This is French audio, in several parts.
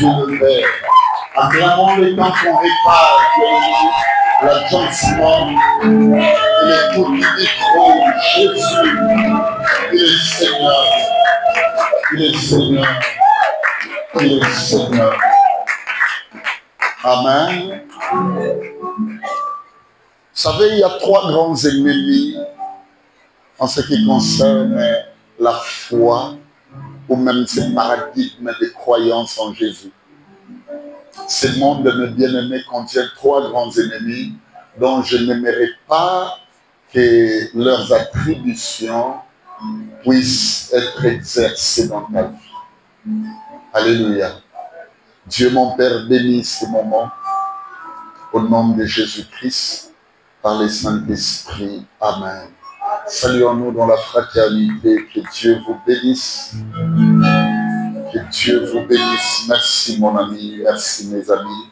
Dieu le Père. Acclamons le temps qu'on répare l'agencement et les coups du micro. Jésus, il est Seigneur. Il est Seigneur. Il est Seigneur. Amen. Vous savez, il y a 3 grands ennemis en ce qui concerne la foi ou même ce paradigme de croyance en Jésus. Ce monde de mes bien-aimés contient 3 grands ennemis dont je n'aimerais pas que leurs attributions puissent être exercées dans ta vie. Alléluia. Dieu mon Père bénit ce moment au nom de Jésus-Christ par le Saint-Esprit. Amen. Saluons-nous dans la fraternité. Que Dieu vous bénisse. Que Dieu vous bénisse. Merci mon ami. Merci mes amis.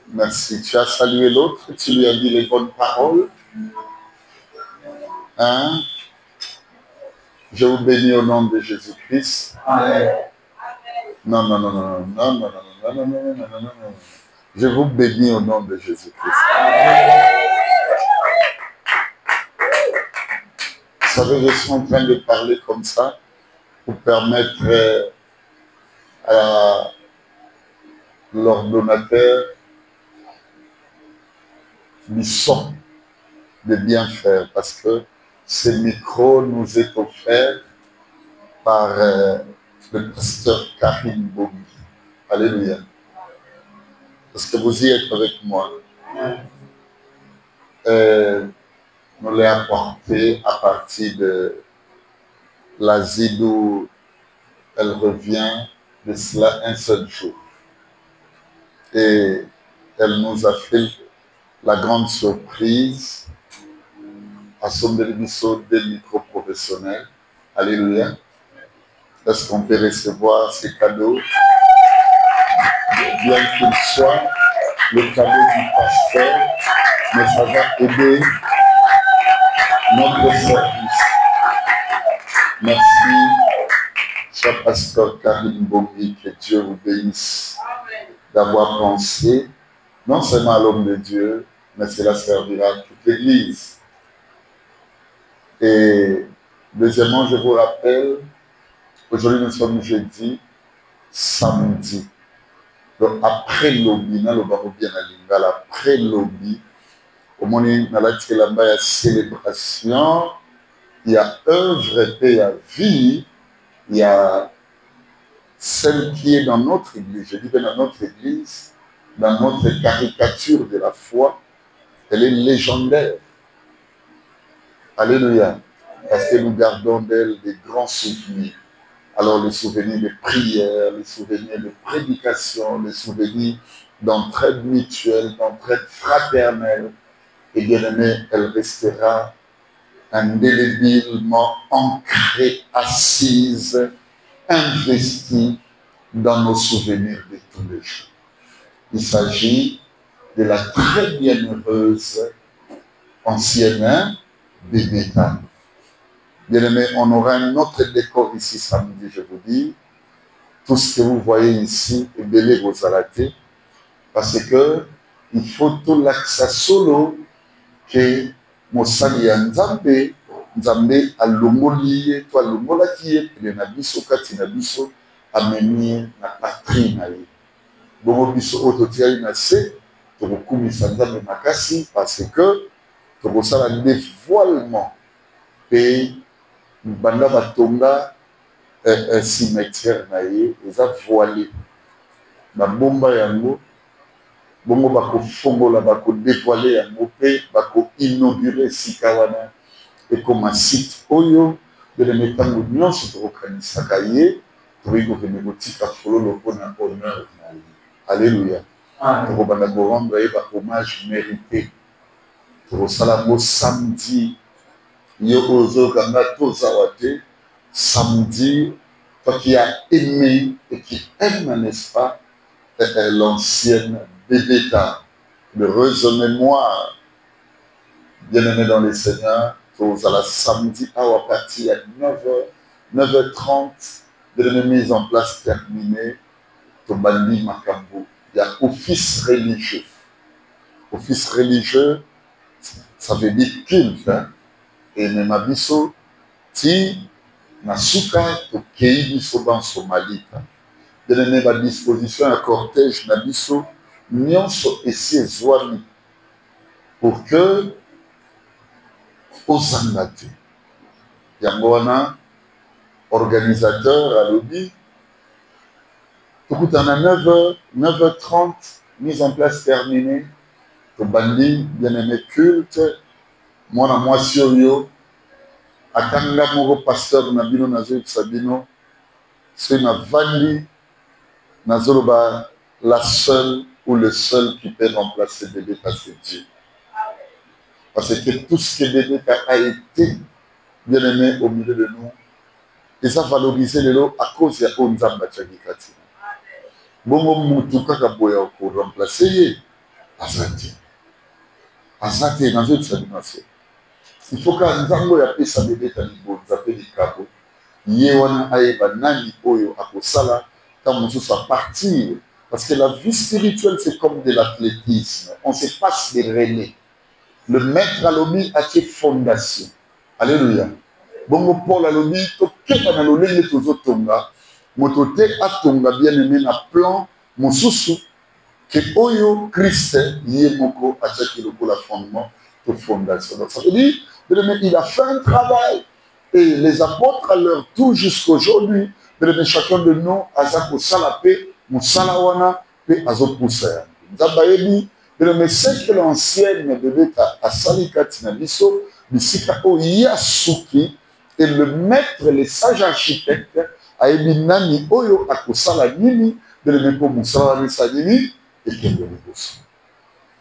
Merci. Tu as salué l'autre. Tu lui as dit les bonnes paroles. Hein? Je vous bénis au nom de Jésus-Christ. Amen. Non, non, non, non, non, non, non, non, non, non, non, non, non, non. Je vous bénis au nom de Jésus-Christ. Vous savez, je suis en train de parler comme ça pour permettre à l'ordonnateur du son de bien faire parce que ce micro nous est offert par le pasteur Karim Bogi. Alléluia. Parce que vous y êtes avec moi. Nous l'avons apporté à partir de l'Asie d'où elle revient de cela un seul jour. Et elle nous a fait la grande surprise à son bénédiction des micro-professionnels. Alléluia. Est-ce qu'on peut recevoir ces cadeaux? Bien qu'il soit le cadeau du pasteur, mais ça va aider notre service. Merci, cher pasteur Karim Bogi, que Dieu vous bénisse d'avoir pensé non seulement à l'homme de Dieu, mais cela servira à toute l'Église. Et deuxièmement, je vous rappelle, aujourd'hui nous sommes jeudi, samedi. Donc après lobby, nous allons bien à après lobby, au moment où nous allons la célébration, il y a œuvre et il y a vie, il y a celle qui est dans notre église. Je dis bien dans notre église, dans notre caricature de la foi, elle est légendaire. Alléluia. Parce que nous gardons d'elle des grands souvenirs. Alors les souvenirs de prière, les souvenirs de prédication, les souvenirs d'entraide mutuelle, d'entraide fraternelle. Et bien aimé, elle restera indélébilement ancrée, assise, investie dans nos souvenirs de tous les jours. Il s'agit de la très bienheureuse ancienne Bébéta. Bien aimé, on aura un autre décor ici samedi, je vous dis. Tout ce que vous voyez ici est belé vos alatés. Parce que il faut tout l'accès solo que Mosali ya Nzambe, Nzambe alomoli, toi lomolaki, et na biso kati na biso ameni na patrie na ye. Bongo biso ototiali na se, tokokumisa Nzambe makasi parce que tokosala dévoilement pe banda batonga un cimetière na ye, eza voilé. Babomba yango bongo bako fongola bako dévoiler yango pe bako inaugurer sika wana ekoma site oyo de metango nyonso tokokanisaka ye tokoki kokende kotika fololo mpona honneur na ye. Alléluia. Tokobanda korendre ye bahommage mérité. Tokosala yango samedi yo ozokanga tozawa te. Samedi, toi qui as aimé et qui aime, n'est-ce pas, l'ancienne Bébéta, l'heureuse mémoire, bien-aimé dans les Seigneurs, tous à la samedi à partir à 9h, 9h30, de la mise en place terminée, tobandi makambo, il y a office religieux. Office religieux, ça veut dire culte. Hein? Et même abisso, ti nasuka to kei biso ban Somalie. Bien aimé, ma disposition à cortège nabiso, nyonso esi ezwami pour que ozangate. Yango wana organisateur à lobby. Tout à 9h, 9h30, mise en place terminée. Tobandi, bien aimé culte. Moi, Sioyo, Atanga Moro, pasteur Nabino Nazo Sabino, c'est na Vandi, Nazoloba, la seule ou le seul qui peut remplacer bébé parce Dieu. Parce que tout ce que bébé a été bien aimé au milieu de nous, et ça valorisé les lots à cause de Onzamba Tchagikati. Bongo Moutuka Kaboya pour remplacer Azati. Azati, Nazo Sabino. Il faut que Nzambo ya pesa bébé talibo, Nzapé di Kabo. Yewana aeba nani oyo akosala quand on soit partir. Parce que la vie spirituelle, c'est comme de l'athlétisme. On se passe des relais. Le maître à l'obi a fait fondation. Alléluia. Bongo Paul à l'obi, to kepa na lolenge tozo tonga, motote atonga bien aimé na plan, mosusu, que oyo Christ yemoko a fait la fondement de fondation. Donc ça veut dire, il a fait un travail et les apôtres à leur tour jusqu'aujourd'hui, chacun de nous a sa la paix, Moussalawana, et Azopoussa. Zabayebi, mais c'est que l'ancienne devait à Salikatina Bisso, Bissika Yasuki, et le maître, les sages architectes, a émis Nani Oyo Akosala Nini, de le mettre pour Moussalawana Sadini, et qui est le négocier.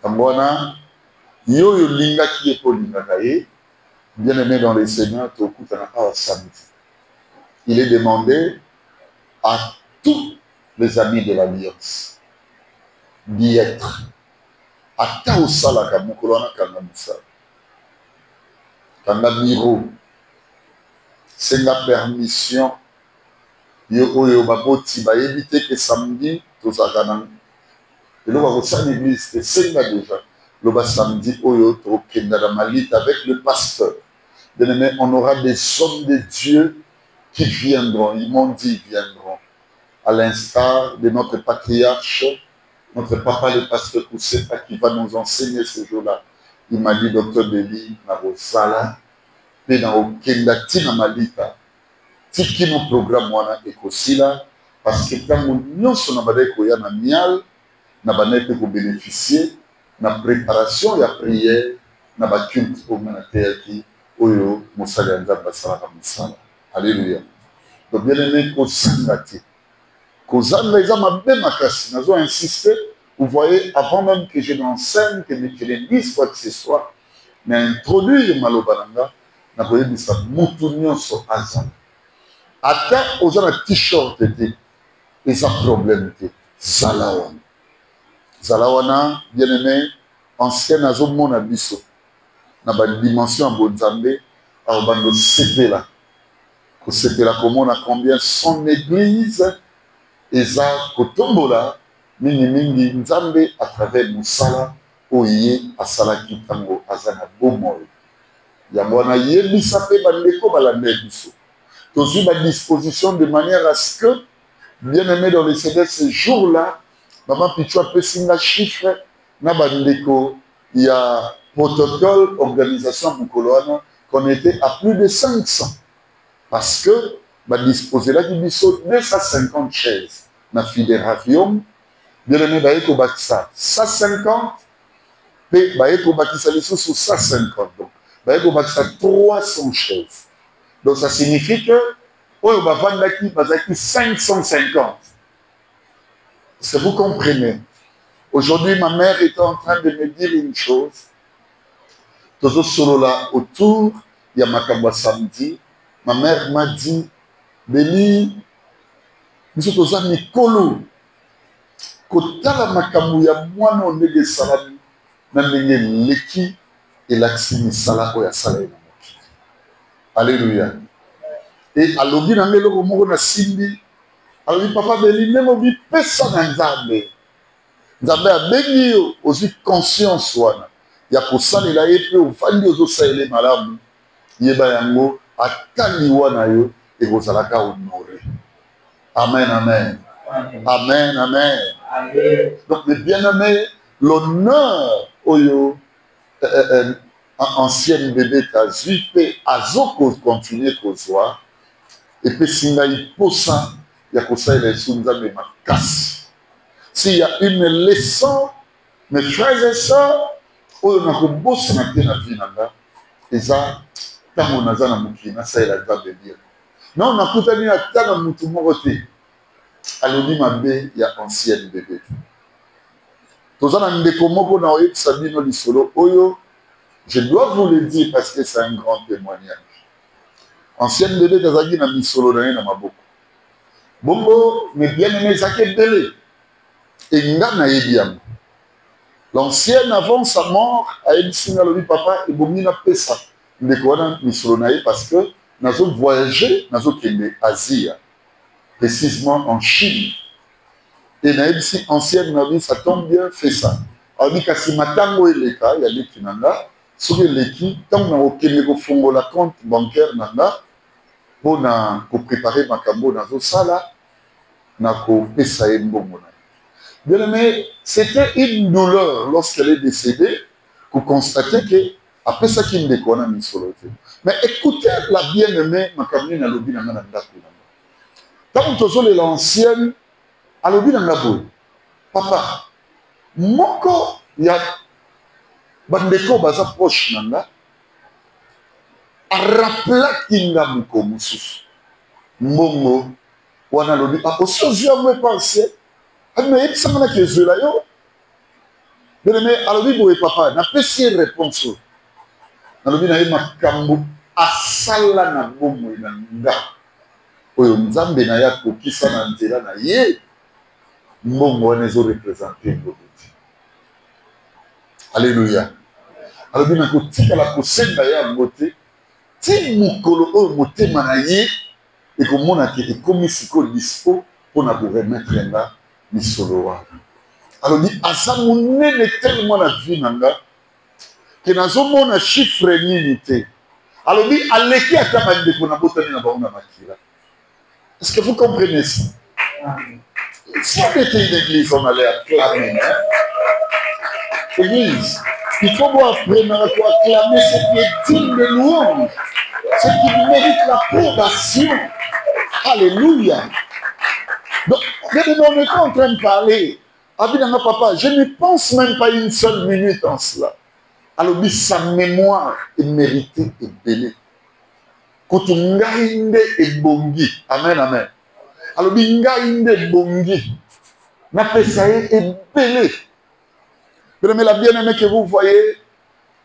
Tambona, Yo Linga qui est pour Lingakaye, bien aimé dans les seigneurs, il est demandé à tous les amis de l'Alliance d'y être. À Taosala Kamukolana Kangamoussa. Kangamiro. C'est la permission. Yo Baboti va éviter que samedi, tout ça Kanang. Et là, on va l'église, c'est ça déjà. Le samedi, Oyo, Kendamalit avec le pasteur. Bien aimé, on aura des hommes de Dieu qui viendront. Ils m'ont dit, ils viendront. À l'instar de notre patriarche, notre papa, le pasteur Kousseta, qui va nous enseigner ce jour-là. Il m'a dit, docteur Deli, Narosala, mais dans aucun Tina Malita, Tiki nos programmes, wana ekosila, parce que quand nous sommes dans mial, nous avons bénéficier de la préparation et la prière, nous avons culte au ministère qui Oyo, Moussala, Nzamba, Moussala. Alléluia. Donc, bien aimé, Kosangati. Kozanga, ils ont bien makasi. Nous avons insisté. Vous voyez, avant même que je n'enseigne, que je ne dise quoi que ce soit, mais introduire Malobananga, nous avons dit ça, Moutounion sur Azan. Attends, aux gens un t-shirt, et ça problème, Zalawana. Zalawana, bien aimé, ancien Azon Monabiso. Dans la dimension en Bonzambé, à Obando Sepela. Sepela, comme on a combien son église, et ça, Kotombola, Mingi Nzambe, à travers Moussala, Oye, Asala Kitango, Azana Bomoy. Yamwana Yebi Sapé, Bandeko, Balandebiso. Toujours ma disposition de manière à ce que, bien aimé dans les CD, ce jour-là, Maman Pichua peut signer un chiffre, Nabandeko, il y a protocole, organisation Mukoloana, qu'on était à plus de 500. Parce que, bah, disposer là, il y a 250 chaises. Dans le fédérarium, bien aimé, bah, il y a 150, mais bah, il y a 150. Donc, bah, il y a 300 chaises. Donc, ça signifie que, on va vendre là-qui, 550. Est-ce que vous comprenez? Aujourd'hui, ma mère est en train de me dire une chose. Toujours solo là, autour, il y a Makamba samedi. Ma mère m'a dit, Beli, nous sommes Mikolo. Kotala Makambu ya mwana onege salami, nandenge leki, et l'axini salako ya salami. Alléluia. Et à l'obi, nous avons simbi, Alors, il papa Beli, même au pesa na Nzambe. Nzambe a béni aussi conscience wana. Ya kosalela ye pe ofandi ozosalela malamu. Yeba yango atali wana yo ekozalaka honoré. Amen, amen. Amen, amen. Amen. Donc, les bien-aimés, l'honneur oyo ancienne bébé Tazu pe azoko continuer kozwa et puis singa iposa ya kosalela Nzambe makasi. S'il y a une leçon, mes frères et sœurs, oyo nakobosa na te na vie nanga, eza tango naza na mokili nasalela Nzambe bien. Non, nakutani na tanga mutu moko te. Alobi mabe ya ancienne bébé. Toza na ndeko moko na oyebisa bino lisolo oyo, je dois vous le dire parce que c'est un grand témoignage. Ancienne bébé tazaki na misolo na ye na maboko. Bongo, mes bien-aimés, ezaki ebele. Et nga na yebi yango. L'ancienne avant sa mort a yebisi nga lobi papa ebomi na pesa ndeko wana misolo na ye parce que nazo voyager, nazo kende Asie, précisément en Chine. Et na yebisi ancienne na bi ça tombe bien, fais ça. Alors bi kasi matango eleka ya leki nanga, soki eleki tango na okende kofongola compte bancaire nanga pona ko préparer makambo nazo sala na ko pesa ye mbongo na. Bien aimé, c'était une douleur lorsqu'elle est décédée pour constater que après ça qu'il me déconne mis sur le thème. Mais écoutez la bien-aimée ma camine à l'obi nanga ndaku. Tant que je l'ancienne à l'obi nanga boy. Papa, moko ya bandeko baza proche nanga a rappela kinga muko mususu. Mbongo wana l'obi a osozi amwe penser. Mais il semble que je l'ai eu. Mais alors, oui, papa, n'a pas si réponse. Alors, il y a eu ma kambo asala na bomo na nga. Oyo nzambe na ya kokisa na nzela na ye. Mbongo wana ezo représenter ngobeti. Alléluia. Alors, il y a kotika la kosenga ya ngote. Ti mukolo oyo motema na ye et komona ke ekomi siko dispo pona ko remettre nga misolo wana. Alors ni asa monene tellement na vie nanga ke nazomona chiffre nini te. Alors ni aleki ata bandeko na botani na bango na makila. Est-ce que vous comprenez ça? Si on était une église, on allait acclamer. Hein? Église, il faut voir apprendre à acclamer ce qui est digne de louange, ce qui mérite l'approbation. Alléluia. Donc, on est en train de parler. Abinanga papa, je ne pense même pas une seule minute en cela. Alors, sa mémoire est méritée et belle. Kutungainde et bongi. Amen, amen. Alors, ngainde bongi. Na pesaye est belle. Mais la bien-aimée que vous voyez,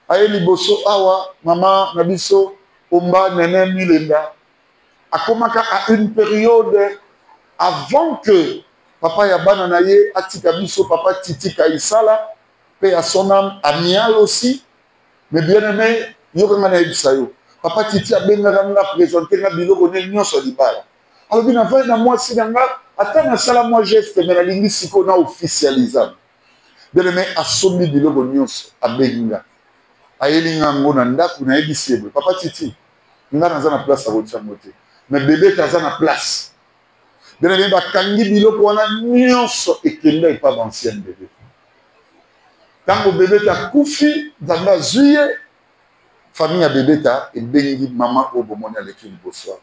aye liboso awa, maman, nabiso, omba, nene, milenda, a commencé à une période avant que papa Yabana naye atika biso papa Titi Kaisala paix à son âme amial aussi mais bien aimé yokanga na ibisayo papa Titi abengaka nga présenter nga biloko ne nyonso libala alors bina va na moi sinanga atana sala moi geste mais na lingi siko na officialisable bien aimé asombi biloko nyonso abenga ayelinga ngona ndaku na ebisebe papa Titi nga naza na place à rotia moté mais bébé kaza na place. Bien aimé, bakangi biloko wana nyonso ekenda epa ancienne bébé. Tango bébé ta kufi, nzambe azwi ye, famille ya bébé ta ebengi mama oyo bomoni aleki liboso.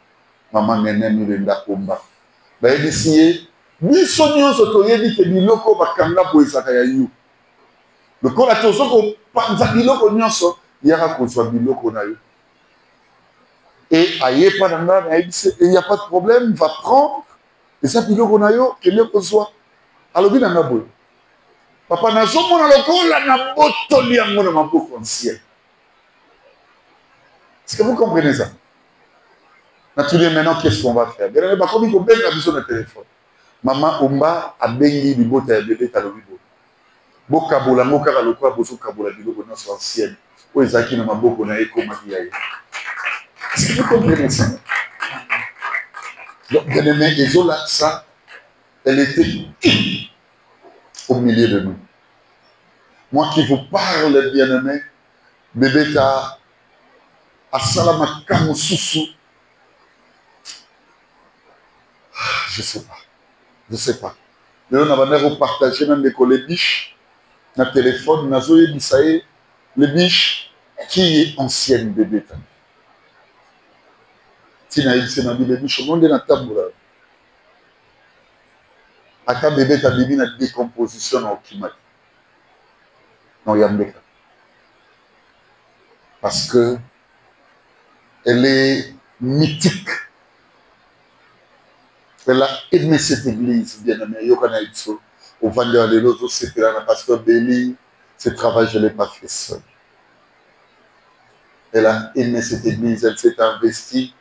Mama nene milenda komba. Bayebisi ye, biso nyonso toyebi ke biloko bakanga boye ezaka ya yo. Lokola tozoko panza biloko nyonso, yaka kozwa biloko na yo. Et aye pa nanga na yebisi, il n'y a pas de problème, va prendre. Et ça, puis qu'on a eu, qu'il est soit. Alors, bien, on a beau. Papa, n'a jamais mon locola, n'a pas tout lié à mon amour conscient. Est-ce que vous comprenez ça? Naturellement, maintenant, qu'est-ce qu'on va faire? Bien, comme il faut bien la vision de téléphone. Maman, Omba, a béni du beau taille bébé, t'as le bibo. Bokabola, Mokara, le quoi, Boso Kabola, du beau, notre ancienne. Où est-ce qu'il n'a beaucoup na écho, Makiaï? Est-ce que vous comprenez ça? Donc, bien aimé, les là, ça, Elle était qui au milieu de nous? Moi qui vous parle, bien-aimé, bébé ta Asalama Kamususu. Je ne sais pas. Je ne sais pas. Mais on a partagé même les biches, dans le téléphone, les biches qui est ancienne bébé. Si na dit les biches, on est dans la table. À ta bébé, ta bébé, la décomposition au climat. Non, il y a un parce que elle est mythique. Elle a aimé cette église, bien aimé. Au vendeur de l'autre, c'est que parce que Béli, ce travail, je ne l'ai pas fait seul. Elle a aimé cette église, elle s'est investie.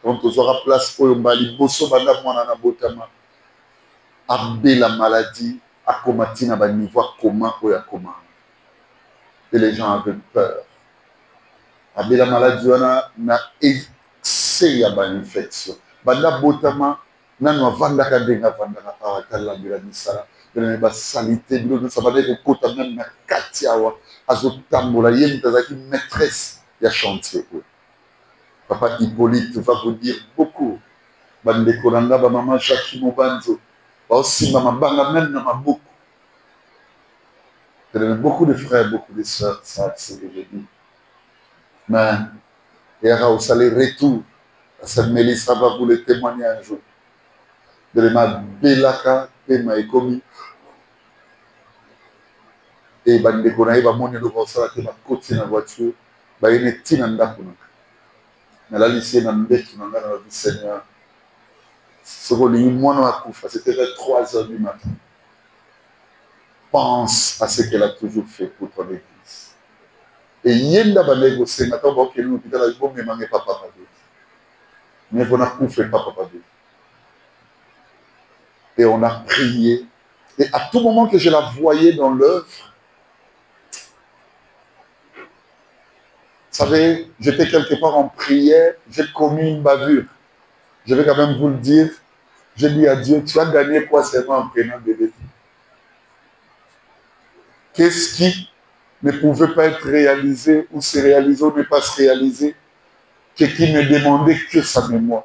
Quand on aura place pour le Mali, Bosso Banda Mwana Botama, Abé la maladie, à Komatina, à niveau comment ou à comment. Et les gens avaient peur. Abé la maladie, on a essayé à une infection. Banda Botama, Nano Vandaka Denga Vandaka, Awatala Bilanisara, de la salité, ça va être le côté même de Katiawa, Azotambola, Yemtazaki, maîtresse, il y a chantier. Papa Hippolyte va vous dire beaucoup. Bande Kolanga, maman Jacques Mobanzo, aussi maman Banga, même dans ma boucle. Beaucoup de frères, beaucoup de sœurs, ça c'est ce que j'ai dit. Mais il y aura aussi les retours. Cette Mélissa va vous le témoigner un jour. De ma Belaka, et ma Ekomi. Et Bande Kolanga va monter le constat que ma côte dans la voiture. Il y a une tina ndakuna. Mais là, lycée, dans le Seigneur. C'était vers 3 h du matin. Pense à ce qu'elle a toujours fait pour ton église. Et Yenda Banego, c'est maintenant que nous, mais papa. Mais on a fait papa. Et on a prié. Et à tout moment que je la voyais dans l'œuvre, vous savez, j'étais quelque part en prière, j'ai commis une bavure. Je vais quand même vous le dire. Je dis à Dieu, tu as gagné quoi seulement en prenant bébé? Qu'est-ce qui ne pouvait pas être réalisé ou se réaliser ou ne pas se réaliser, qui ne demandait que sa mémoire?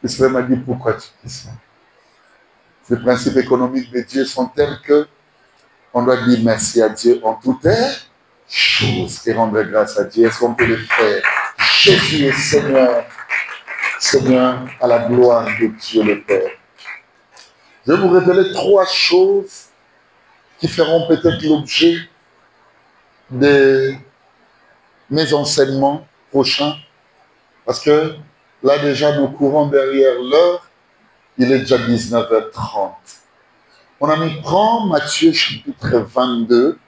Le Seigneur m'a dit, pourquoi tu dis ça? Les principes économiques de Dieu sont tels que on doit dire merci à Dieu en toutes choses et rendre grâce à Dieu. Est-ce qu'on peut le faire? Jésus est Seigneur, Seigneur, à la gloire de Dieu le Père. Je vais vous révéler 3 choses qui feront peut-être l'objet de mes enseignements prochains. Parce que là déjà, nous courons derrière l'heure. Il est déjà 19h30. Mon ami, prends Matthieu chapitre 22.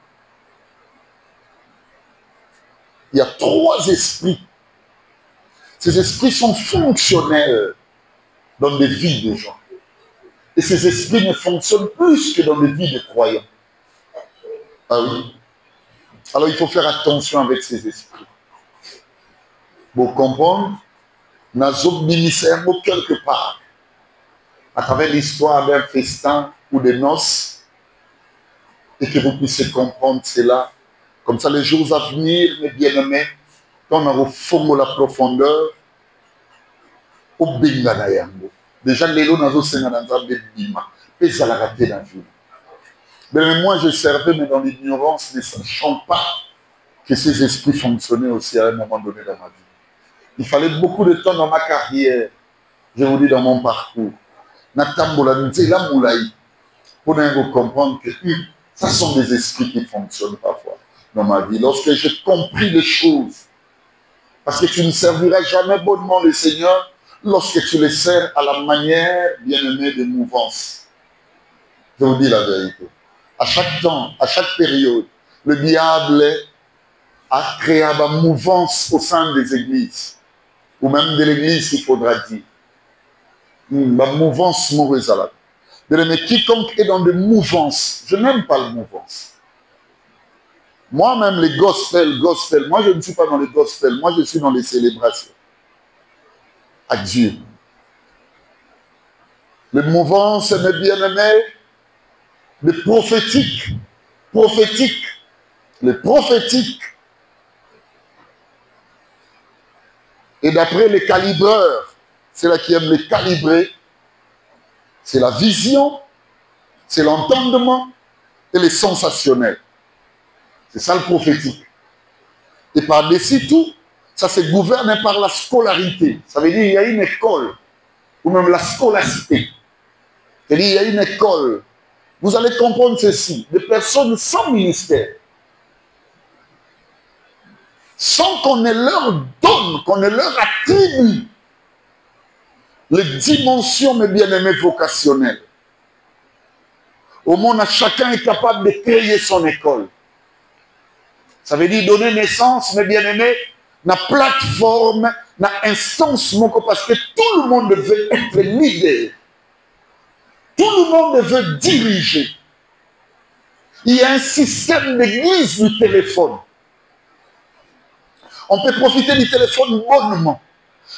Il y a 3 esprits. Ces esprits sont fonctionnels dans des vies des gens. Et ces esprits ne fonctionnent plus que dans des vies de croyants. Ah oui. Alors il faut faire attention avec ces esprits. Pour comprendre, Nazo ministère quelque part, à travers l'histoire d'un festin ou de noces, et que vous puissiez comprendre cela. Comme ça, les jours à venir, mes bien-aimés, quand on a au fond de la profondeur, au Bengana Yango. Déjà, les lots Nazo Sengananza Bima, et ça l'a raté dans la vie. Mais moi, je servais, mais dans l'ignorance, ne sachant pas que ces esprits fonctionnaient aussi à un moment donné dans ma vie. Il fallait beaucoup de temps dans ma carrière, je vous dis dans mon parcours. Pour comprendre que ça sont des esprits qui fonctionnent parfois dans ma vie. Lorsque j'ai compris les choses, parce que tu ne serviras jamais bonnement le Seigneur lorsque tu le sers à la manière bien-aimée de mouvance. Je vous dis la vérité. À chaque temps, à chaque période, le diable a créé une mouvance au sein des églises, ou même de l'église, il faudra dire. Une mouvance mauvaise à la. Mais quiconque est dans des mouvances, je n'aime pas la mouvance. Moi-même, les gospels, moi je ne suis pas dans les gospels, moi je suis dans les célébrations. À Dieu. Les mouvances, mes bien-aimés, les prophétiques, les prophétiques. Et d'après les calibreurs, c'est là qui aiment les calibrer, c'est la vision, c'est l'entendement et les sensationnels. C'est ça le prophétique. Et par-dessus tout, ça se gouverne par la scolarité. Ça veut dire qu'il y a une école, ou même la scolastique. C'est-à-dire qu'il y a une école. Vous allez comprendre ceci, des personnes sans ministère, sans qu'on ne leur donne, qu'on ne leur attribue les dimensions, mes bien-aimés, vocationnelles. Au monde, chacun est capable de créer son école. Ça veut dire donner naissance, mes bien-aimés, na plateforme, na instance, parce que tout le monde veut être leader. Tout le monde veut diriger. Il y a un système d'église du téléphone. On peut profiter du téléphone bonnement.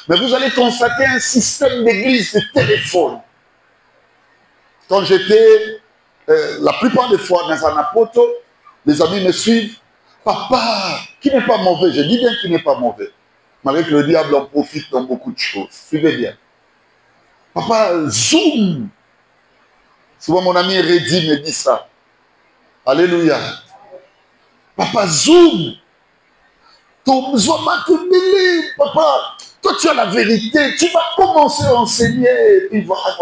Mais vous allez constater un système d'église de téléphone. Quand j'étais, la plupart des fois dans un apôtre, les amis me suivent. Papa, qui n'est pas mauvais, je dis bien qu'il n'est pas mauvais. Malgré que le diable en profite dans beaucoup de choses. Suivez bien. Papa, zoom. Souvent mon ami Reddy me dit ça. Alléluia. Papa, zoom. Papa, toi tu as la vérité, tu vas commencer à enseigner. Et puis voilà.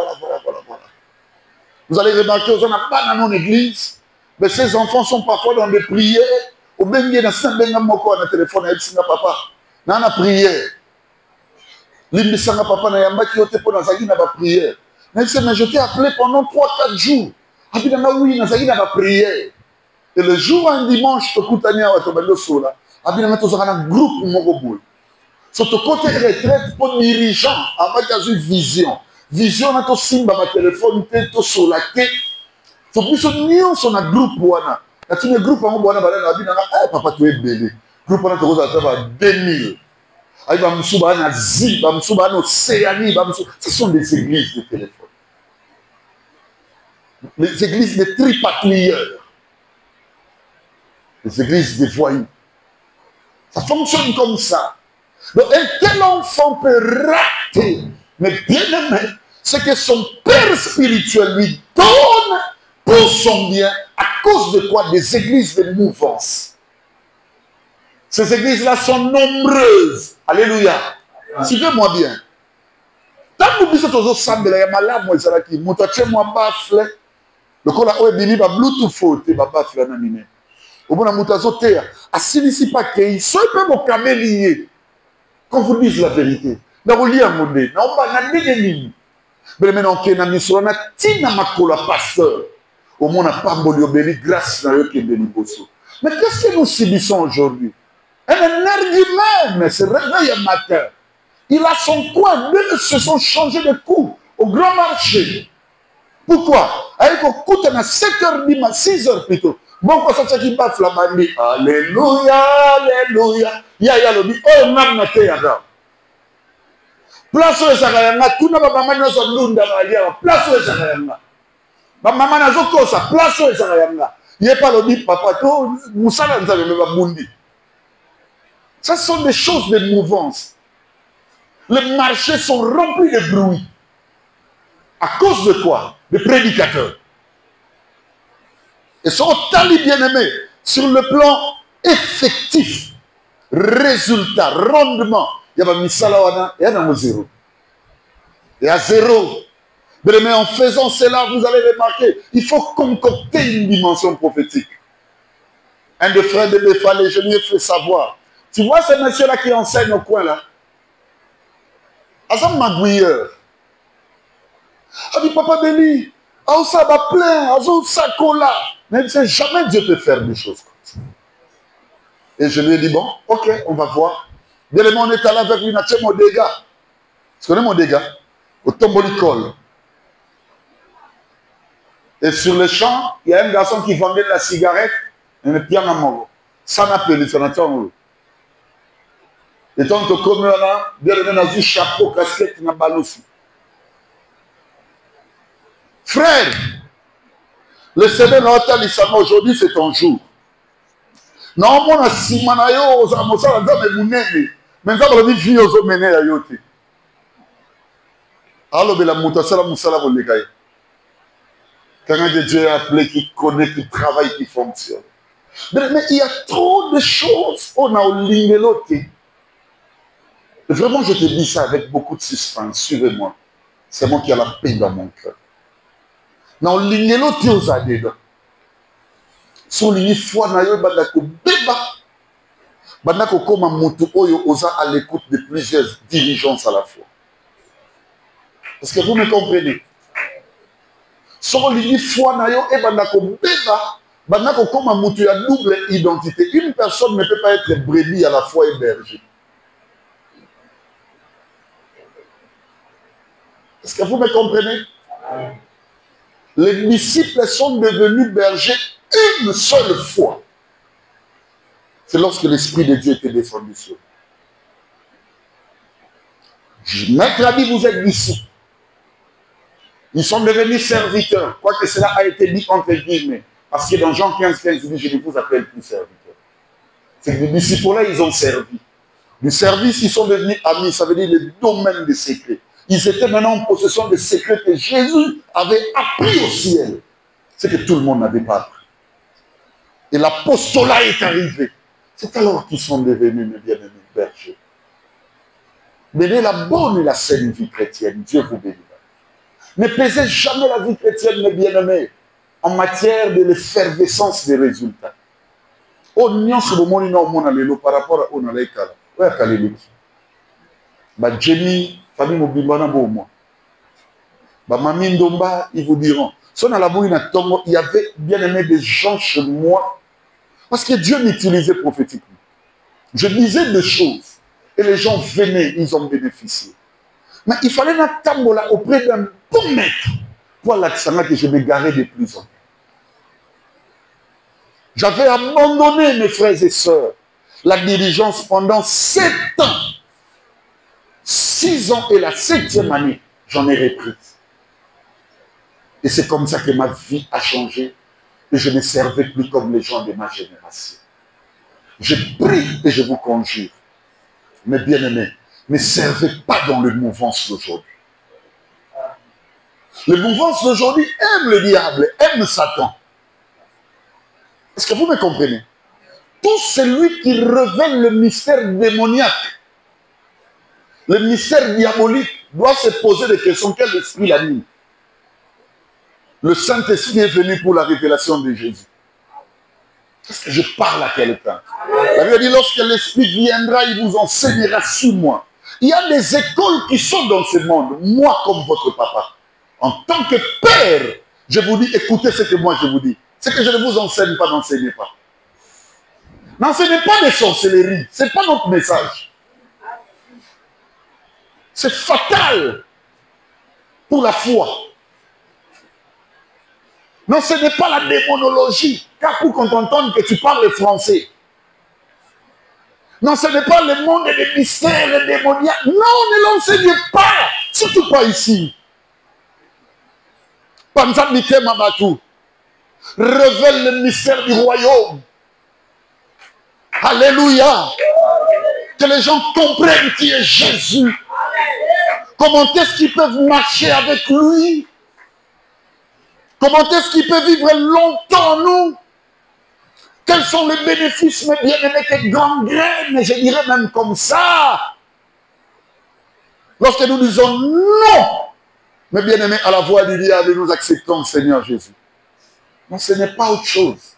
Vous allez remarquer, on n'a pas dans mon église, mais ces enfants sont parfois dans des prières. Au même lieu, dans le téléphone, papa, dans la prière. Limbisanga papa na yamba qui était pour dans la prière. Mais je t'ai appelé pendant 3-4 jours. Après, oui, dans la prière. Et le jour, un dimanche, tu écoutes Tania à Tobelo Sola. Après, tu as un groupe Mogoboul. Sur ton côté retraite, pour dirigeant, avec une vision. Vision, tu as simba ma téléphone, tu as sur la tête. Tu as plus sur un groupe. Tu as un groupe, papa, tu es belé. Groupe, tu as 2000. Ce sont des églises de téléphone. Les églises de tripatouilleurs. Les églises des voyous. Ça fonctionne comme ça. Donc, un tel enfant peut rater. Mais bien aimé, c'est que son père spirituel lui donne pour son bien. À cause de quoi? Des églises de mouvance. Ces églises-là sont nombreuses. Alléluia. Suivez-moi bien. Tant que vous êtes aux assemblées, il y a malade, moi, c'est là qui monte. Moi, baffle. Le col a oublié, il va Bluetooth faute, il va baffle. Au bout d'un moutazo, assis pas qu'il soit un peu mon camélier. Qu'on vous dise la vérité. Dans vos liens, mon nez. Non, pas, n'a pas de mais maintenant, on a mis sur la tina makola pasteur. Au moins, on n'a pas de grâce dans le Bosso. Mais qu'est-ce que nous subissons aujourd'hui? Un argument, mais se réveille un matin. Il a son coin, deux se sont changés de coup au grand marché. Pourquoi? Avec un coup, on a 7h du matin, 6h plutôt. Bon, quand ça qui bat la bandit, alléluia, alléluia. Ya le dit, oh, mam na te yada. Place où ça va, tout n'a pas maman dans son lunda, place où ça va. Ma maman n'a pas ça, place où ça va. Il n'y a pas le dit, papa, tout, Moussa n'a pas le bundi. Ça sont des choses de mouvance. Les marchés sont remplis de bruit. À cause de quoi? Des prédicateurs. Ils sont tellement bien aimés sur le plan effectif, résultat, rendement. Il y a mis salawana, il y a zéro. Il y a zéro. Mais en faisant cela, vous allez remarquer, il faut concocter une dimension prophétique. Un des frères de Befalé, je lui ai fait savoir. Tu vois ce monsieur-là qui enseigne au coin là? Azam Magouilleur. A dit papa Béli, ah ça va plein, ah ça cola. Mais tu sais, jamais Dieu peut faire des choses comme ça. Et je lui ai dit, bon, ok, on va voir. Bien aimé, on est allé avec lui, Natché Modega. Tu connais Modega? Au Tombolicole. Et sur le champ, il y a un garçon qui vendait de la cigarette, et un piano à mort. Ça n'a pas eu, ça n'a pas eu. Et donc, comme là, bien aimé, on a vu chapeau, casquette, on a balle aussi. Frère, le Seigneur aujourd'hui, c'est ton jour. Non, mon asimanayo, osamosa, mais mounene. Mais ça, on dit, vie aux hommes, à yote. Alors, la moutasala, moussala, vous l'égayez. Quand Dieu a appelé, qui connaît, qui travaille, qui fonctionne. Mais il y a trop de choses. On a oublié l'autre. Vraiment, je te dis ça avec beaucoup de suspense. Suivez-moi. C'est moi qui ai la paix dans mon cœur. Non, l'ingelo aux adédons. Son ligne foi na yo bandako beba. Bandako koma mutu oyo oza à l'écoute de plusieurs dirigeants à la fois. Est-ce que vous me comprenez? Son ligne foi na yo e bandako beba. Bandako koma mutu ya double identité. Une personne ne peut pas être brebis à la fois et berger. Est-ce que vous me comprenez? Les disciples sont devenus bergers une seule fois. C'est lorsque l'Esprit de Dieu était descendu sur eux. Maître a dit, vous êtes disciples. Ils sont devenus serviteurs. Quoique cela a été dit entre guillemets. Parce que dans Jean 15, 15, il dit, je ne vous appelle plus serviteurs. C'est que les disciples-là, ils ont servi. Du service, ils sont devenus amis. Ça veut dire le domaine des secrets. Ils étaient maintenant en possession des secrets que Jésus avait appris au ciel. C'est que tout le monde n'avait pas appris. Et l'apostolat est arrivé. C'est alors qu'ils sont devenus, mes bien-aimés, bergers. Menez la bonne et la saine vie chrétienne. Dieu vous bénisse. Ne pesez jamais la vie chrétienne, mes bien-aimés, en matière de l'effervescence des résultats. Oh, n'y sur le monde par rapport à Onalaïkala. Oui, à Kaléliki. Bah, Jenny, famille Mobimbana, bon, moi. Bah, Mami Ndomba, ils vous diront. Il y avait bien aimé des gens chez moi. Parce que Dieu m'utilisait prophétiquement. Je disais des choses. Et les gens venaient, ils ont bénéficié. Mais il fallait un tambola auprès d'un bon maître. Pour l'accent que je m'égarais de plus en plus. J'avais abandonné, mes frères et sœurs, la diligence pendant 7 ans. 6 ans et la 7e année, j'en ai repris. Et c'est comme ça que ma vie a changé. Et je ne servais plus comme les gens de ma génération. Je prie et je vous conjure, mes bien-aimés, ne servez pas dans le mouvance d'aujourd'hui. Le mouvance d'aujourd'hui aime le diable, aime Satan. Est-ce que vous me comprenez? Tout celui qui révèle le mystère démoniaque, le mystère diabolique, doit se poser des questions. Quel esprit l'anime? Le Saint-Esprit est venu pour la révélation de Jésus. Est-ce que je parle à quelqu'un? La Bible dit, lorsque l'Esprit viendra, il vous enseignera sur moi. Il y a des écoles qui sont dans ce monde. Moi, comme votre papa, en tant que père, je vous dis, écoutez ce que moi je vous dis. Ce que je ne vous enseigne pas, n'enseignez pas. N'enseignez pas des sorcelleries. Ce n'est pas notre message. C'est fatal pour la foi. Non, ce n'est pas la démonologie. Car pour qu'on t'entende que tu parles français. Non, ce n'est pas le monde des mystères démoniaques. Non, ne l'enseignez pas. Surtout pas ici. Panzamite Mamatou révèle le mystère du royaume. Alléluia. Que les gens comprennent qui est Jésus. Comment est-ce qu'ils peuvent marcher avec lui? Comment est-ce qu'il peut vivre longtemps en nous? Quels sont les bénéfices, mes bien-aimés, que gangrène, je dirais même comme ça. Lorsque nous disons non, mes bien-aimés, à la voix du diable, nous acceptons le Seigneur Jésus. Non, ce n'est pas autre chose.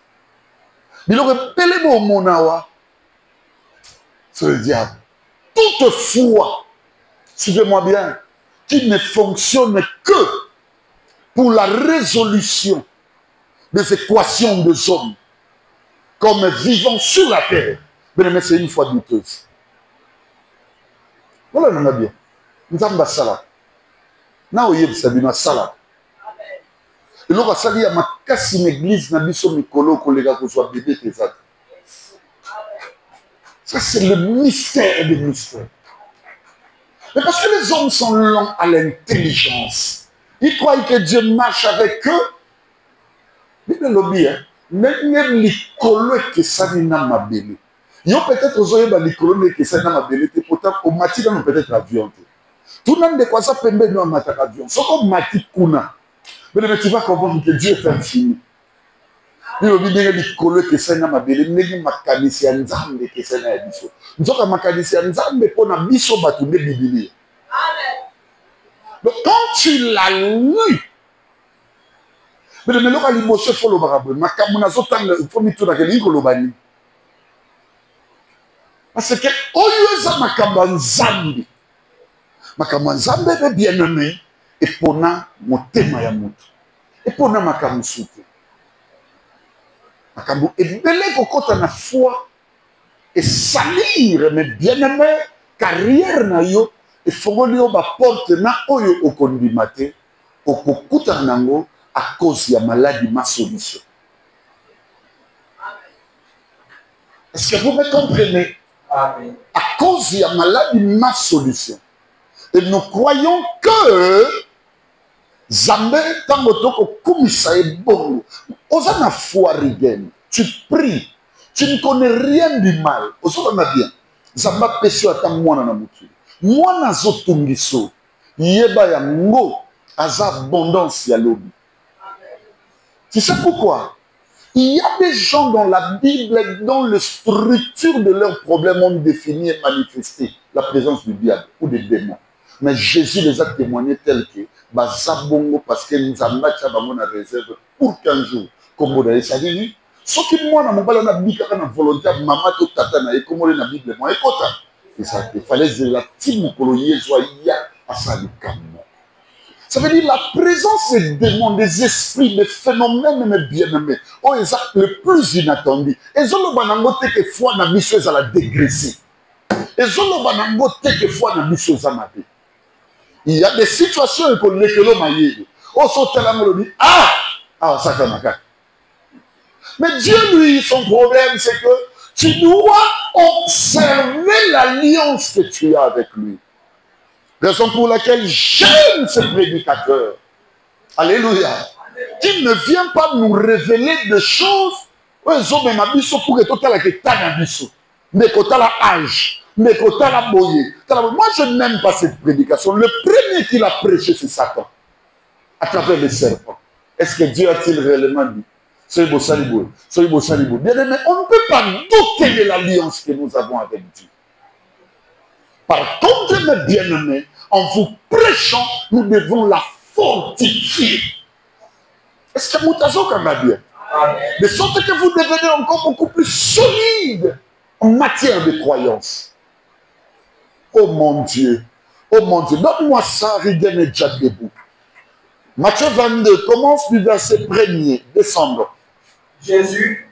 Mais le repelez-moi au monawa, c'est le diable. Toutefois, suivez-moi bien, qui ne fonctionne que pour la résolution des équations des hommes, comme vivant sur la terre. Mais c'est une foi douteuse. Voilà, on a bien. Nous avons ça. Nous avons ça. Et là, ça dit à ma casse une église, n'a biso mikolo, collègue, que soit bébé, ça. Ça, c'est le mystère des mystères. Mais parce que les hommes sont lents à l'intelligence, Ils croient que Dieu marche avec eux. Mais le lobby, même les collègues qui sont dans ma belle. Ils ont peut-être osé les collègues qui sont dans ma belle. Pourtant, au matin, on peut-être avion. Tout le monde de quoi ça peut mettre dans ma avion. Sauf au matin, mais tu vas comprendre que Dieu est infini. Il y a des collègues qui sont dans ma belle. Il y a des mécaniciens qui sont dans la biso. Nous avons des mécaniciens qui sont dans la biso, mais Bible. Donc, quand tu l'as lu, mais le meilleur l'émotion faut le barabou. Ma camona zotang faut mi tout dans quel niveau l'obani. Parce que au lieu de ma camon zambi est bien aimé et pona mon thème ya mutu et pona ma camon souté. Ma camon est belé kokota na foi et salir mais bien aimé carrière na yo et fogolio ba porte na oyo okondimate okokuta nango à cause de la maladie, ma solution. Est-ce que vous me comprenez? Amen. À cause de la maladie, ma solution. Et nous croyons que Zambé, tant que Koumissa est bon, osana foi rigen, tu pries, tu ne connais rien du mal. Osana bien. Zamba péché à tant moi na mutu. Moi na zotungiso. Yeba ya ngo, aza abondance ya lobi. Tu sais pourquoi? Il y a des gens dans la Bible dont la structure de leurs problèmes ont défini et manifesté la présence du diable ou des démons. Mais Jésus les a témoignés tels que Bazabongo parce que nous avons une réserve pour 15 jours. Comme vous l'avez dit, ce qui moi, dans mon balai, on a mis une volonté, maman, tout tata, et comme on est dans la Bible, moi, et ça, il fallait que la team soit à Salikam. Ça veut dire la présence des démons, des esprits, des phénomènes mais bien-aimés. Oh, c'est le plus inattendu. Et ils ont le que foi na mission à la dégraisser. Et ils ont le que foi na mission à ma vie. Il y a des situations que l'on a dit. Oh, ça fait. Mais Dieu, lui, son problème, c'est que tu dois observer l'alliance que tu as avec lui. Raison pour laquelle j'aime ce prédicateur. Alléluia. Il ne vient pas nous révéler des choses. Pour que tout la mais que la âge, mais que la boye. Moi, je n'aime pas cette prédication. Le premier qui l'a prêché, c'est Satan. À travers les serpents. Est-ce que Dieu a-t-il réellement dit? Soyez beau salibou. Soyez beau salibou. Bien aimé, on ne peut pas douter de l'alliance que nous avons avec Dieu. Par contre, mes bien-aimés, en vous prêchant, nous devons la fortifier. Est-ce que Moutazo va bien? De sorte que vous devenez encore beaucoup plus solide en matière de croyance. Oh mon Dieu, donne-moi ça, Rigen et Jack debout. Matthieu 22, commence du verset 1er, descendre. Jésus,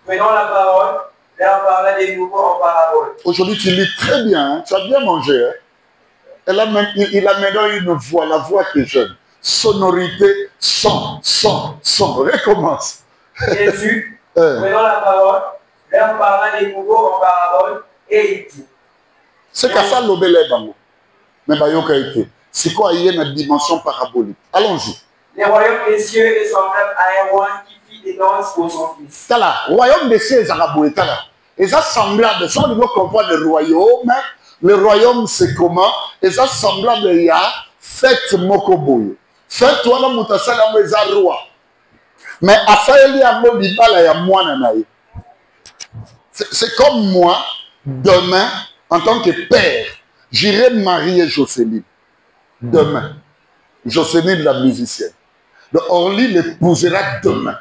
prenant la parole, leur parla des nouveaux en parabole. Aujourd'hui, tu lis très bien, hein? Tu as bien mangé. Hein? Il a maintenant une voix, la voix qui est jeune. Sonorité, son. Recommence. Jésus, prenant la parole, leur parla des nouveaux en parabole, et il dit. C'est qu'à ça l'obélé bango. Mais bayoka été. C'est quoi, il y a une dimension parabolique. Allons-y. Le royaume des cieux est semblable à un roi qui fit des danses pour son fils. Tala, royaume des cieux est araboué, tala. Et ça semblable, ça on doit comprendre le royaume. Le royaume c'est comment? Et ça semblable il y a fête mokoboyo. Fête toi la mutasala mweza roi. Mais à ça il y a un bibala ya mwana nae. C'est comme moi, demain, en tant que père, j'irai marier Jocelyne. Demain. Jocelyne la musicienne. Donc Orly l'épousera demain.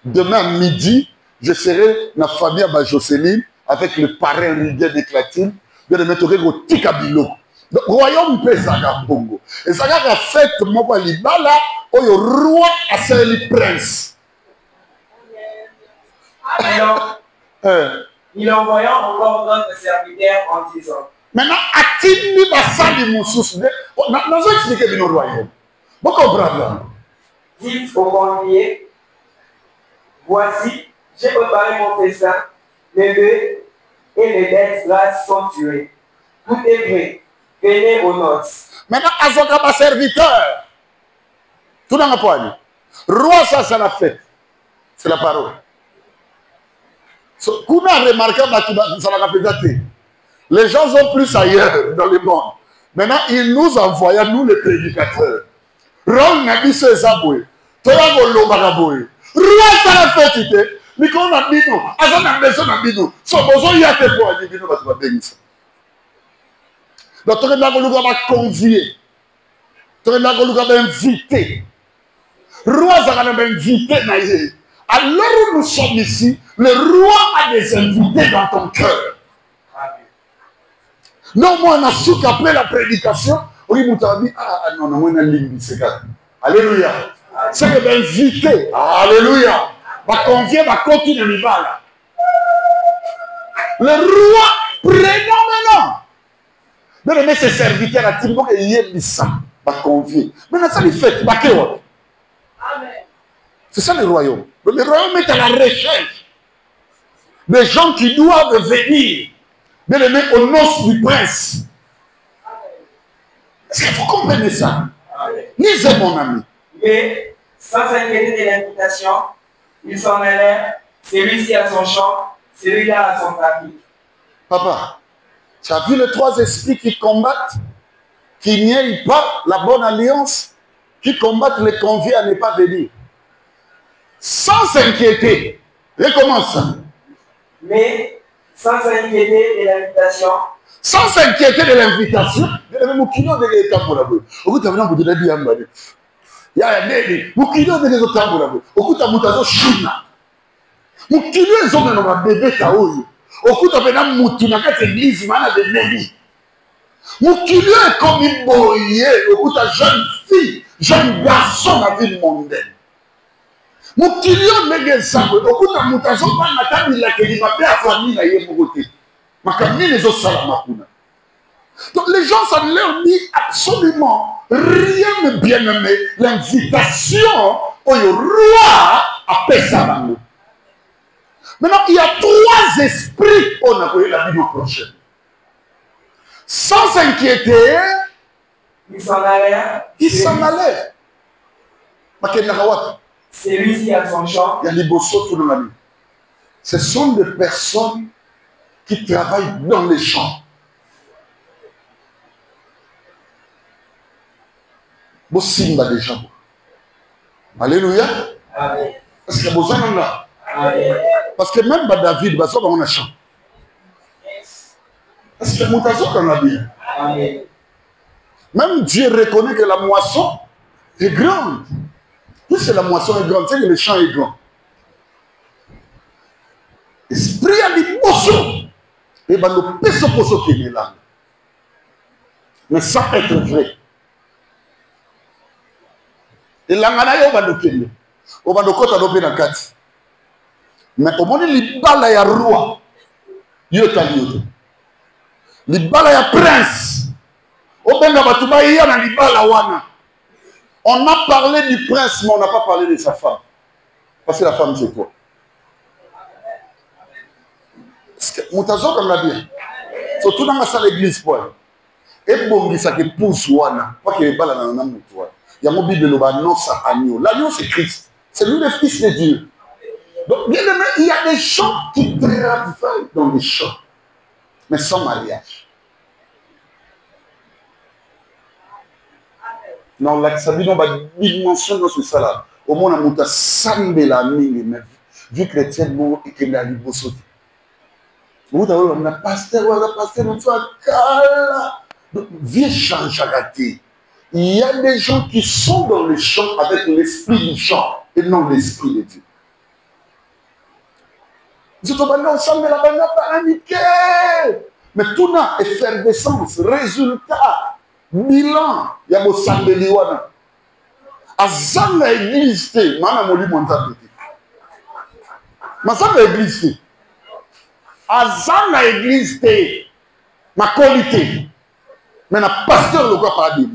Demain midi, je serai dans la famille à Jocelyne avec le parrain Rigen de Clatine. Je vais mettre au Tikabilo. Donc royaume Pézaga Bongo. Et ça a fait mon libala au roi à ser prince. Il envoyant encore d'autres serviteurs en disant. Maintenant, a-t-il mis la salle de mon souci? Nous allons expliquer le royaume. Vous comprenez? Dites au convié, voici, j'ai préparé mon festin, les bœufs et les bêtes grasses sont tués. Tout est prêt. Venez aux noces. Maintenant, Azoka, ma serviteur. Tout dans la poigne. Roi, ça, c'est la fête. C'est la parole. Qu'on a remarqué, ça l'a répété. Les gens sont plus ailleurs dans le monde. Maintenant, il nous envoie, nous les prédicateurs. Rôle n'a dit ce zaboué. Toya golo bagaboé. Roi, ça la fête. Mais quand on a dit nous, on a besoin de nous. Son besoin, il y a des points. Il dit nous, on va bénir ça. Donc, on va convier. On va inviter. Roi, ça va inviter. Alors où nous sommes ici, le roi a des invités dans ton cœur. Non, moi, on a su qu'après la prédication, on dit, ah non, non, on a ligne, c'est ça. Alléluia. C'est que d'inviter. Alléluia. Va convier, va continuer le bal. Le roi, prenons maintenant. Mais les ses serviteurs à Timbo et Yébissa, va convier. Maintenant, ça les fait. Amen. C'est ça le royaume. Le royaume est à la recherche des gens qui doivent venir. Bien aimé, aux noces du prince. Est-ce que vous comprenez ça? Lisez, mon ami. Mais, sans s'inquiéter de l'invitation, ils s'en allèrent, celui-ci à son champ, celui-là à son tapis. Papa, tu as vu les trois esprits qui combattent, qui n'aiment pas la bonne alliance, qui combattent les conviés à ne pas venir. Sans s'inquiéter. Recommence ça. Mais, sans s'inquiéter de l'invitation. Sans s'inquiéter de l'invitation. Mukilio est comme une boyée, jeune fille, jeune garçon dans la ville mondaine. Mukilio n'est pas ça. Okuta mutazo pas natami la que l'imapé à famille na yemogote. Makamine les autres salamakuna. Donc les gens, ça ne leur dit absolument rien de bien aimé. L'invitation au roi à Pessamano. Maintenant, il y a trois esprits on a connu la vidéo prochaine. Sans s'inquiéter, ils s'en allèrent. Ils s'en allèrent. Celui-ci a son champ. Il y a des bossos tout dans la vie. Ce sont des personnes qui travaillent dans les champs. Simba des gens. Alléluia. Amen. Parce que besoin de là. Amen. Parce que même David, on a champ. Parce que Moutazo dans la vie. Amen. Même Dieu reconnaît que la moisson est grande. Puisque la moisson est grande, c'est que le champ est grand. Esprit a dit poisson. Et bien le peso poisson qui est là. Mais sans être vrai. Et l'angana yo bando kende. O bando kota do pena kati. Mais au moment libala ya roi. Yo tali. Libala ya prince. O benga batuba ya na libala wana. On a parlé du prince, mais on n'a pas parlé de sa femme. Parce que la femme, c'est quoi? Moutazo comme la bien. Surtout dans la salle d'église, et bon, ça qui pousse wana. Pas qu'il n'y ait pas la nana moutoua. Il y a mon Bible, l'agneau, c'est Christ. C'est lui le Fils de Dieu. Donc, bien aimé, il y a des gens qui travaillent dans les champs, mais sans mariage. Non, la Sabine va dimension dans ce salaire. Au moins, on a sambe la mine, mais vu que les tiens bon et que la libosote. Vous avez un pasteur, on soit calme. Viens changer la tête. Il y a des gens qui sont dans le champ avec l'esprit du champ et non l'esprit de Dieu. Vous êtes ensemble, la banane paniquée. Mais tout n'a effervescence, résultat, bilan. Il y a mon sambeli wana. Azam la église, mana moli montagne. Ma sam la église. Azam la église, ma qualité. Mais na pasteur le quoi pas dire.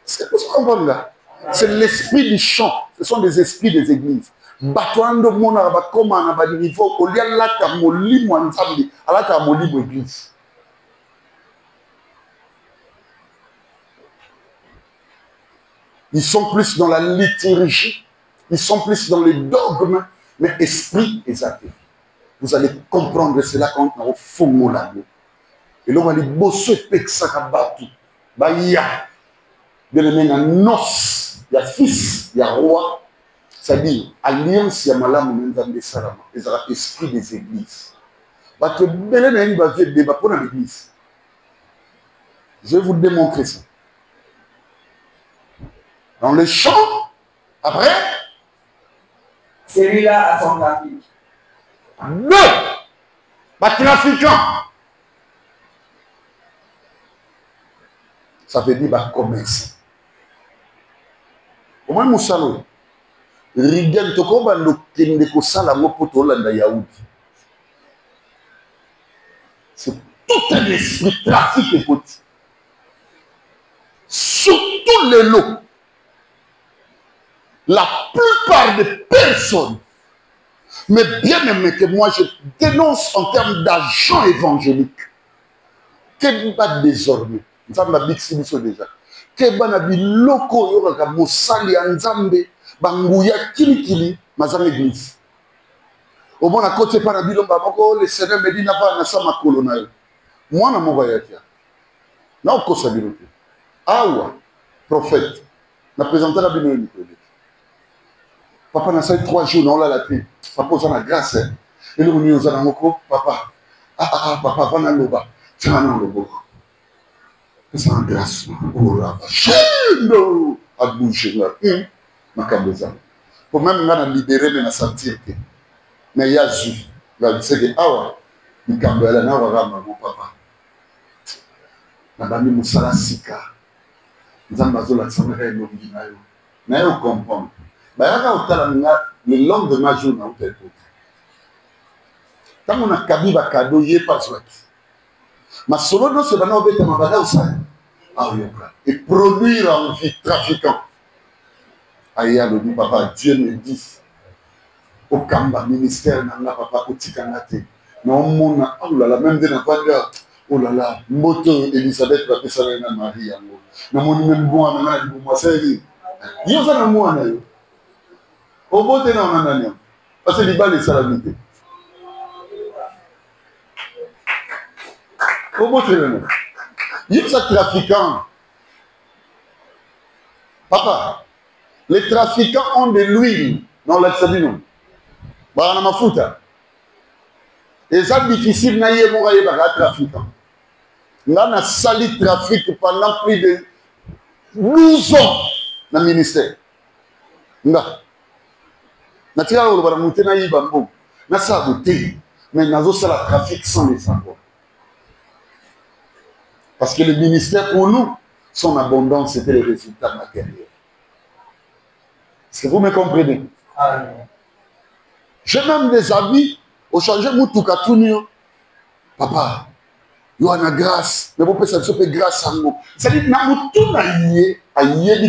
C'est pour ce qu'on voit là. C'est l'esprit du chant. Ce sont des esprits des églises. Batoando mona ba koma na ba niveau olia lata molimo nzambi alata molimo église. Ils sont plus dans la liturgie. Ils sont plus dans les dogmes. Mais esprit est athée. Vous allez comprendre cela quand on a fond là. Et là, on va dire, bosso pexakabatu. Baya. Bien aimé, il y a noce, il y a fils, il y a roi. C'est-à-dire, alliance, il y a malam, il y a l'esprit des églises. Parce que Bélén va faire débat pour l'église. Je vais vous démontrer ça. Dans le champ, après, celui-là a son trafic. Pas trafiquant. Ça veut dire bah, commerce. Comment nous salons? Rigen toko ba lokende ko sala mo poto landa Yaoudi. C'est tout un esprit trafic écoute. Surtout les lots. La plupart des personnes, mais bien aimé que moi je dénonce en termes d'agents évangéliques, que pas désormais, nous avons déjà, que banabi loko yoraka mosali anzambe banguya kilikili mazam église. Au moins à côté par bilomba moko le Seigneur me dit n'a pas na sama colonel. Moi na mo vayakia. Na ko sabirote. Awa prophète. Na présenté la Bible. Papa n'a pas 3 jours dans la paix. Papa on a grâce. Et le nous a moko papa. Papa va na loba. Tu vas na lobo. C'est en grâce. Oh là. Chendo a bouger là. Makabeza. Pour même nga na libérer mais na sentir que mais yazu la c'est que awa mikambela na wa mon papa. Na bami musala sika. Nzamba zola tsamera no binayo. Na yo comprendre. Ba yaka otala nga le long de ma journée en fait. Tant on a kabiba cadeau yé pas soit. Ma solo no se bana obeta mabada usaya. Ah oui, et produire en vie trafiquant. Aya le dit papa Dieu me dit au Kamba ministère n'a papa Otikanate. Non mon oh là là même de n'a pas oh là là moto Elisabeth va passer na Marie yango. Na mon même bon na moi c'est yo ça na moi na yo. Au bout de na nani. Parce que liba les salamité. Au bout de na. Yo ça trafiquant. Papa les trafiquants ont de l'huile dans l'Atsabino. Bah, on a ma fouta. Et c'est difficile, n'a y a trafiquant. On a sali trafic pendant plus de 12 ans dans le ministère. On a tiré au baramouté, n'a y a bambou. On a saboté. Mais on a aussi la trafic sans les savoir. Parce que le ministère, pour nous, son abondance, c'était les résultats matériels. Est-ce que vous me comprenez? Amen. J'ai même des amis, au changer Moutouka Tounio. Papa, il y a une grâce, mais vous pouvez se faire grâce à nous. C'est-à-dire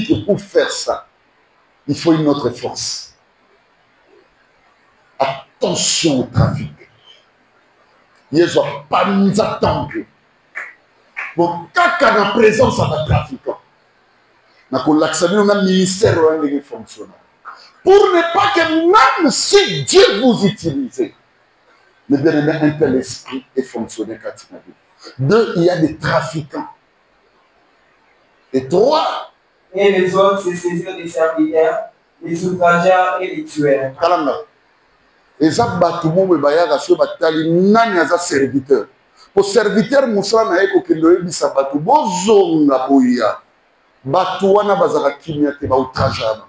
que pour faire ça, il faut une autre force. Attention au trafic. Il y a pas nous attendre. Bon, quand on a présence à la trafiquant, on a un ministère qui fonctionne. Pour ne pas que même si Dieu vous utilise, mais bien aimé, un tel esprit est fonctionné quand il a vu. 2, il y a des trafiquants. Et 3, et les autres se saisirent des serviteurs, les outrageurs et les tueurs. Kalanga. Et ça, Batoumo, mais Bayaga, sur Batali, Nani a serviteur. Pour serviteur, Moussa n'a pas que le Bisa Batou, Bozonga Boya, Batouana Bazara Kimiate, Outrajana.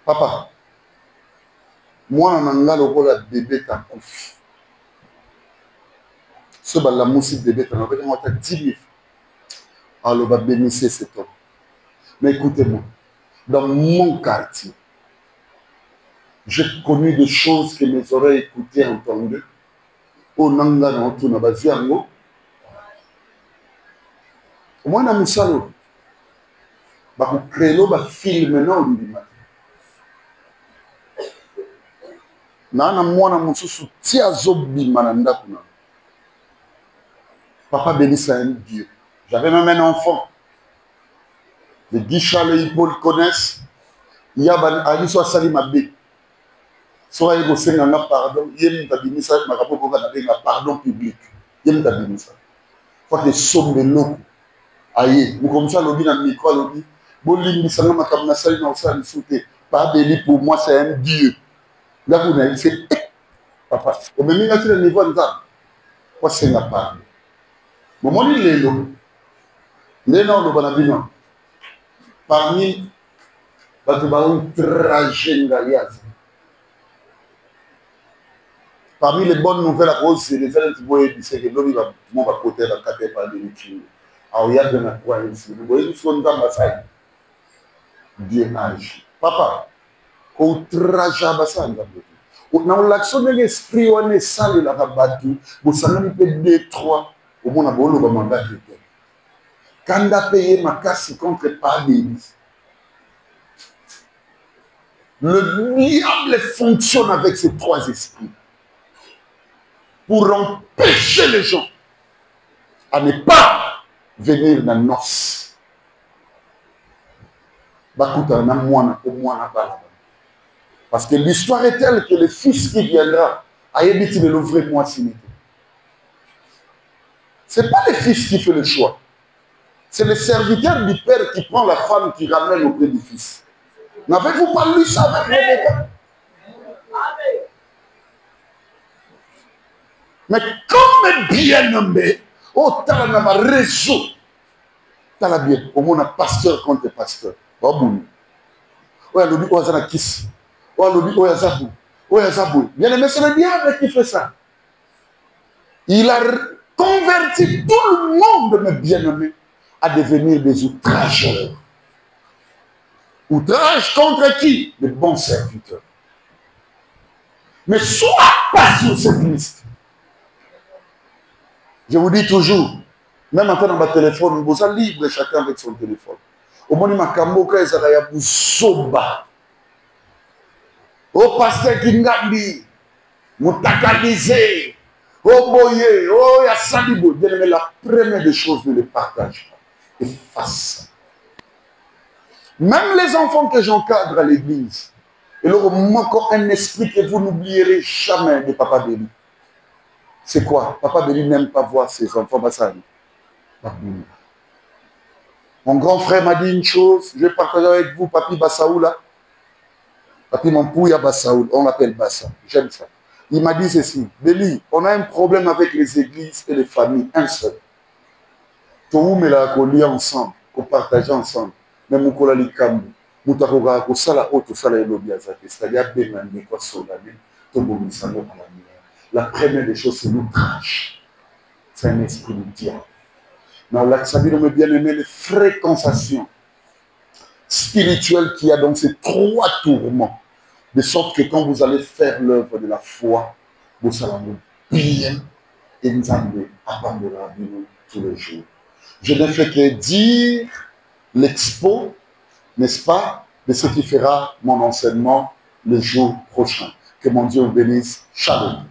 Papa, moi, je suis un bébé qui a couf. Ce que la musique bébé, tu as 10 000. Alors, on va bénir cet homme. Mais écoutez-moi, dans mon quartier, j'ai connu des choses que mes oreilles écoutées, entendues. Au Nanga, dans tout le Baziango. Moi, je suis un salon. Je crée un film, non, Nana mwana mususu tia zobi mananda kuna. Papa bénisse un Dieu. J'avais même un enfant. Les Guy Charles et Paul connaissent. Il y a un soit Salim Abé. Soit il y a un pardon. Il y a un pardon public. Il y a un ça. Il faut que les sommes de l'eau. Aïe, vous comme ça, l'objet dans le micro, l'objet. Bon, l'immissaire, ma camarade, ça, il n'a pas sauté. Pas béni pour moi, c'est un Dieu. Là, vous n'avez fait. Papa, au même niveau, le niveau de ça. Quoi, c'est la part. Bon, moi, il est là. Les noms de Bonabino. Parmi les bonnes nouvelles à cause, c'est les gens qui voient c'est que l'homme va côté la carte par des victimes. Alors, il y a de la croix ici. Vous voyez, nous sommes dans la salle. Dieu âge. Papa, au trajet à Bassan, dans l'action de l'esprit, on est sale la rabattu. Vous savez, il peut 2, 3. Au moins, on a mandat de paix. Quand on a payé ma casse contre pas d'église. Le diable fonctionne avec ces 3 esprits pour empêcher les gens à ne pas venir dans nos noces. Parce que l'histoire est telle que le fils qui viendra a évité de l'ouvrir moi s'il ce n'est pas le fils qui fait le choix. C'est le serviteur du père qui prend la femme qui ramène auprès du fils. N'avez-vous pas lu ça avec Rebecca? Mais comme bien-aimé, autant on a réseau. T'as la bien, au moins un pasteur contre pasteur. Bien-aimé, c'est le diable qui fait ça. Il a converti tout le monde, mes bien-aimés, à devenir des outrageurs. Outrage contre qui? Les bons serviteurs. Mais sois pas sur cette liste. Je vous dis toujours, même en temps dans ma téléphone, vous êtes libre chacun avec son téléphone. Au moins, ma camoka, ils ont soba. Au pasteur Kingambi, Moutakalisé, au boye, au Yassalibo. La première des choses, ne les partage pas. Et fasse ça. Même les enfants que j'encadre à l'église, il leur manque un esprit que vous n'oublierez jamais de Papa Béli. C'est quoi? Papa Béli n'aime pas voir ses enfants. Mon grand frère m'a dit une chose, je vais partager avec vous, Papi Bassaoula. Papi Mampouya Bassaoul, on l'appelle Bassa, j'aime ça. Il m'a dit ceci, Béli, on a un problème avec les églises et les familles, un seul. Tout le monde qu'on lit ensemble, qu'on partage ensemble. Mais mon collègue Kambu, Moutaroga, ko sala auto sala elobiazate, c'est-à-dire Benani, quoi solane, Tobomisano à la lumière. La première des choses, c'est l'outrage. C'est un esprit du diable. Dans l'Axabino, mes bien-aimés, les fréquentations spirituelles qu'il y a dans ces 3 tourments, de sorte que quand vous allez faire l'œuvre de la foi, vous allez bien et nous allons abandonner tous les jours. Je ne fais que dire l'expo, n'est-ce pas, de ce qui fera mon enseignement le jour prochain. Que mon Dieu vous bénisse. Shalom.